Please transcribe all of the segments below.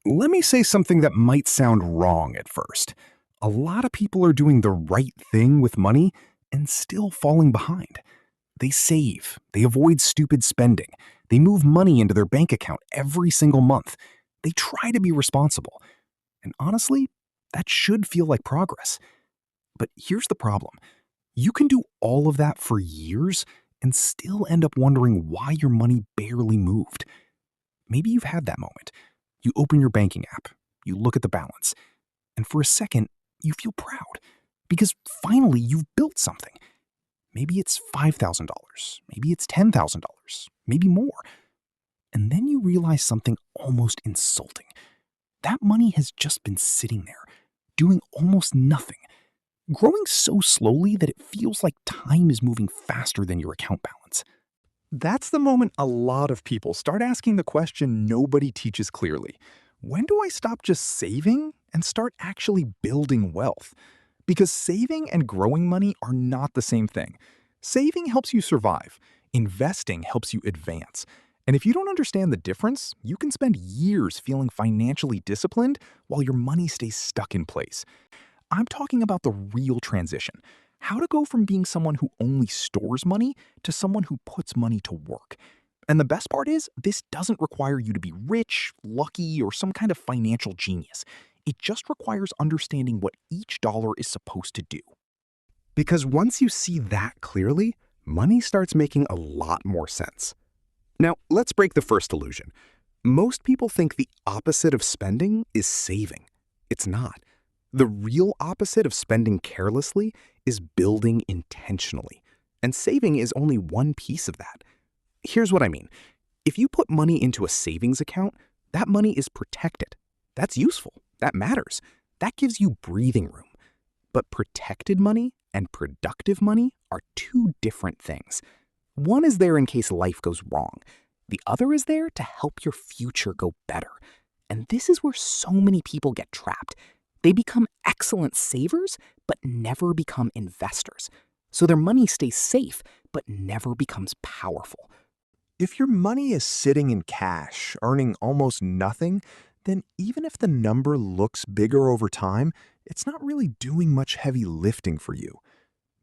Let me say something that might sound wrong at first. A lot of people are doing the right thing with money and still falling behind. They save, they avoid stupid spending, they move money into their bank account every single month. They try to be responsible. And honestly, that should feel like progress. But here's the problem: you can do all of that for years and still end up wondering why your money barely moved. Maybe you've had that moment. You open your banking app, you look at the balance, and for a second, you feel proud because finally you've built something. Maybe it's $5,000, maybe it's $10,000, maybe more. And then you realize something almost insulting. That money has just been sitting there, doing almost nothing, growing so slowly that it feels like time is moving faster than your account balance. That's the moment a lot of people start asking the question nobody teaches clearly. When do I stop just saving and start actually building wealth? Because saving and growing money are not the same thing. Saving helps you survive. Investing helps you advance. And if you don't understand the difference, you can spend years feeling financially disciplined while your money stays stuck in place. I'm talking about the real transition. How to go from being someone who only stores money to someone who puts money to work. And the best part is, this doesn't require you to be rich, lucky, or some kind of financial genius. It just requires understanding what each dollar is supposed to do. Because once you see that clearly, money starts making a lot more sense. Now, let's break the first illusion. Most people think the opposite of spending is saving. It's not. The real opposite of spending carelessly is building intentionally. And saving is only one piece of that. Here's what I mean. If you put money into a savings account, that money is protected. That's useful. That matters. That gives you breathing room. But protected money and productive money are two different things. One is there in case life goes wrong. The other is there to help your future go better. And this is where so many people get trapped. They become excellent savers, but never become investors. So their money stays safe, but never becomes powerful. If your money is sitting in cash, earning almost nothing, then even if the number looks bigger over time, it's not really doing much heavy lifting for you.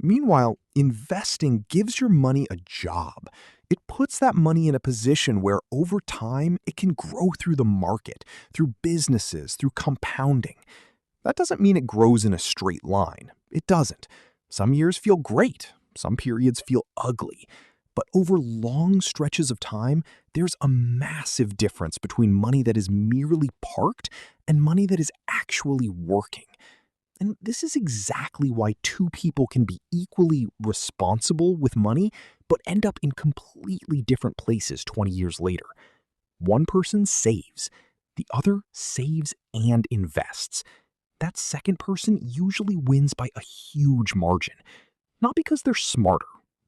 Meanwhile, investing gives your money a job. It puts that money in a position where over time it can grow through the market, through businesses, through compounding. That doesn't mean it grows in a straight line. It doesn't. Some years feel great. Some periods feel ugly. But over long stretches of time, there's a massive difference between money that is merely parked and money that is actually working. And this is exactly why two people can be equally responsible with money, but end up in completely different places 20 years later. One person saves. The other saves and invests. That second person usually wins by a huge margin. Not because they're smarter,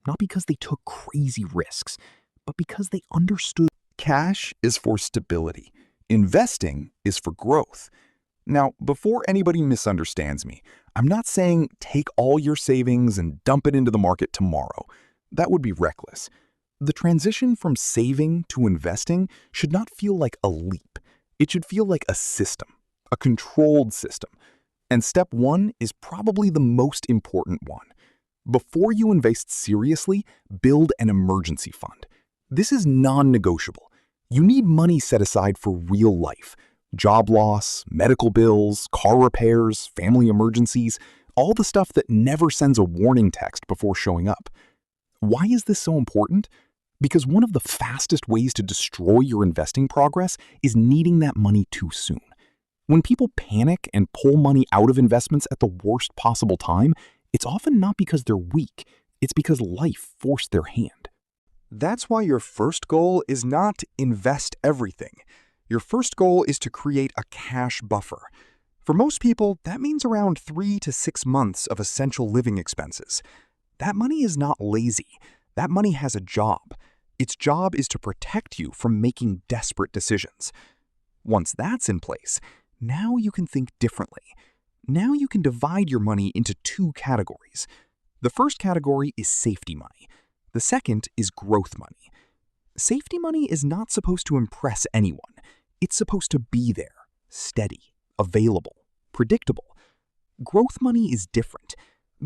not because they took crazy risks, but because they understood. Cash is for stability. Investing is for growth. Now, before anybody misunderstands me, I'm not saying take all your savings and dump it into the market tomorrow. That would be reckless. The transition from saving to investing should not feel like a leap. It should feel like a system, a controlled system. And step one is probably the most important one. Before you invest seriously, build an emergency fund. This is non-negotiable. You need money set aside for real life. Job loss, medical bills, car repairs, family emergencies, all the stuff that never sends a warning text before showing up. Why is this so important? Because one of the fastest ways to destroy your investing progress is needing that money too soon. When people panic and pull money out of investments at the worst possible time, it's often not because they're weak, it's because life forced their hand. That's why your first goal is not invest everything. Your first goal is to create a cash buffer. For most people, that means around 3 to 6 months of essential living expenses. That money is not lazy. That money has a job. Its job is to protect you from making desperate decisions. Once that's in place, now you can think differently. Now you can divide your money into two categories. The first category is safety money. The second is growth money. Safety money is not supposed to impress anyone. It's supposed to be there, steady, available, predictable. Growth money is different.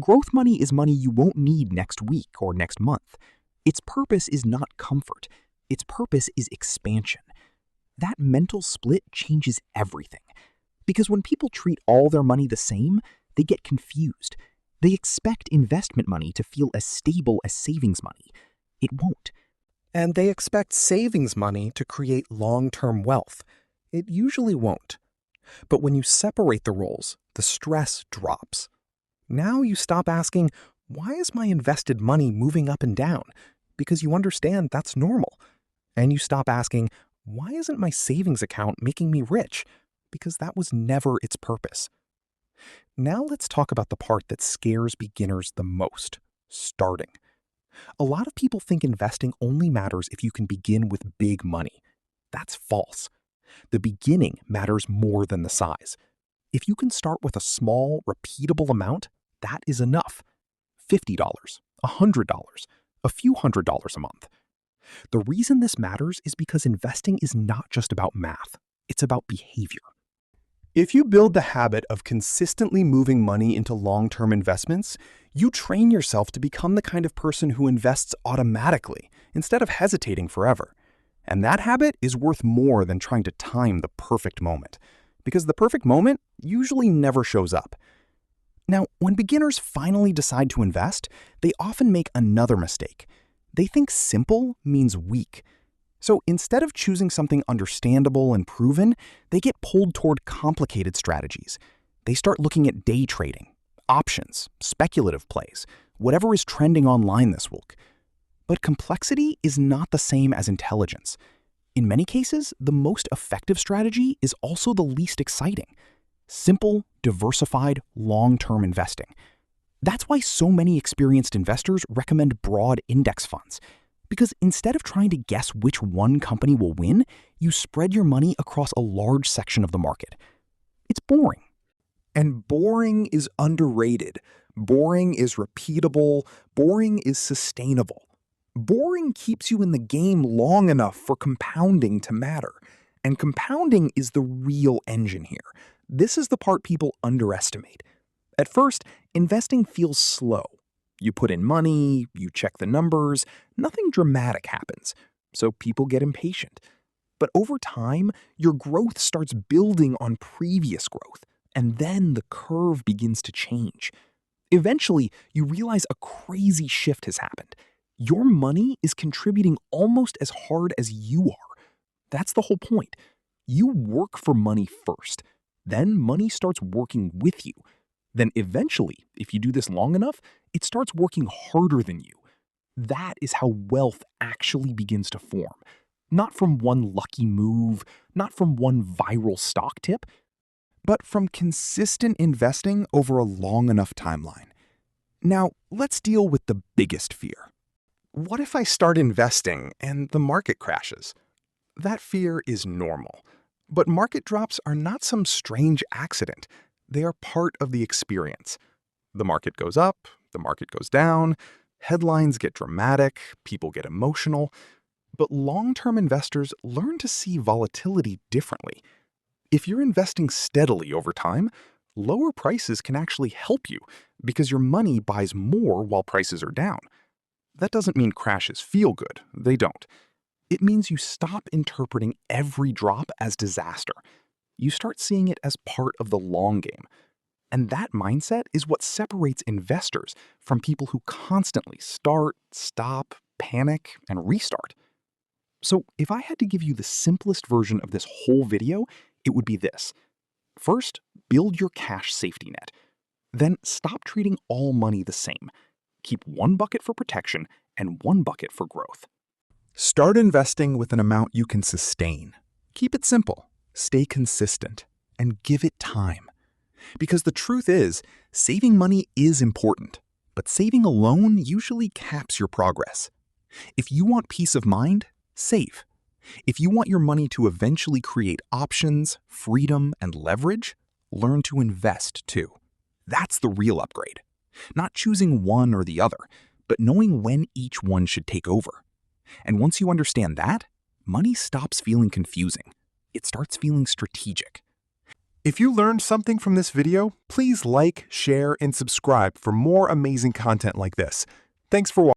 Growth money is money you won't need next week or next month. Its purpose is not comfort. Its purpose is expansion. That mental split changes everything. Because when people treat all their money the same, they get confused. They expect investment money to feel as stable as savings money. It won't. And they expect savings money to create long-term wealth. It usually won't. But when you separate the roles, the stress drops. Now you stop asking, why is my invested money moving up and down? Because you understand that's normal. And you stop asking, why isn't my savings account making me rich? Because that was never its purpose. Now let's talk about the part that scares beginners the most, starting. A lot of people think investing only matters if you can begin with big money. That's false. The beginning matters more than the size. If you can start with a small, repeatable amount, that is enough. $50, $100, a few $100s a month. The reason this matters is because investing is not just about math. It's about behavior. If you build the habit of consistently moving money into long-term investments, you train yourself to become the kind of person who invests automatically instead of hesitating forever. And that habit is worth more than trying to time the perfect moment, because the perfect moment usually never shows up. Now, when beginners finally decide to invest, they often make another mistake. They think simple means weak. So instead of choosing something understandable and proven, they get pulled toward complicated strategies. They start looking at day trading, options, speculative plays, whatever is trending online this week. But complexity is not the same as intelligence. In many cases, the most effective strategy is also the least exciting. Simple, diversified, long-term investing. That's why so many experienced investors recommend broad index funds. Because instead of trying to guess which one company will win, you spread your money across a large section of the market. It's boring. And boring is underrated. Boring is repeatable. Boring is sustainable. Boring keeps you in the game long enough for compounding to matter. And compounding is the real engine here. This is the part people underestimate. At first, investing feels slow. You put in money, you check the numbers, nothing dramatic happens, so people get impatient. But over time, your growth starts building on previous growth, and then the curve begins to change. Eventually, you realize a crazy shift has happened. Your money is contributing almost as hard as you are. That's the whole point. You work for money first. Then money starts working with you. Then eventually, if you do this long enough, it starts working harder than you. That is how wealth actually begins to form. Not from one lucky move, not from one viral stock tip, but from consistent investing over a long enough timeline. Now, let's deal with the biggest fear. What if I start investing and the market crashes? That fear is normal. But market drops are not some strange accident. They are part of the experience. The market goes up, the market goes down, headlines get dramatic, people get emotional. But long-term investors learn to see volatility differently. If you're investing steadily over time, lower prices can actually help you because your money buys more while prices are down. That doesn't mean crashes feel good. They don't. It means you stop interpreting every drop as disaster. You start seeing it as part of the long game. And that mindset is what separates investors from people who constantly start, stop, panic, and restart. So if I had to give you the simplest version of this whole video, it would be this. First, build your cash safety net. Then stop treating all money the same. Keep one bucket for protection and one bucket for growth. Start investing with an amount you can sustain. Keep it simple, stay consistent, and give it time. Because the truth is, saving money is important, but saving alone usually caps your progress. If you want peace of mind, save. If you want your money to eventually create options, freedom, and leverage, learn to invest too. That's the real upgrade. Not choosing one or the other, but knowing when each one should take over. And once you understand that, money stops feeling confusing. It starts feeling strategic. If you learned something from this video, please like, share, and subscribe for more amazing content like this. Thanks for watching.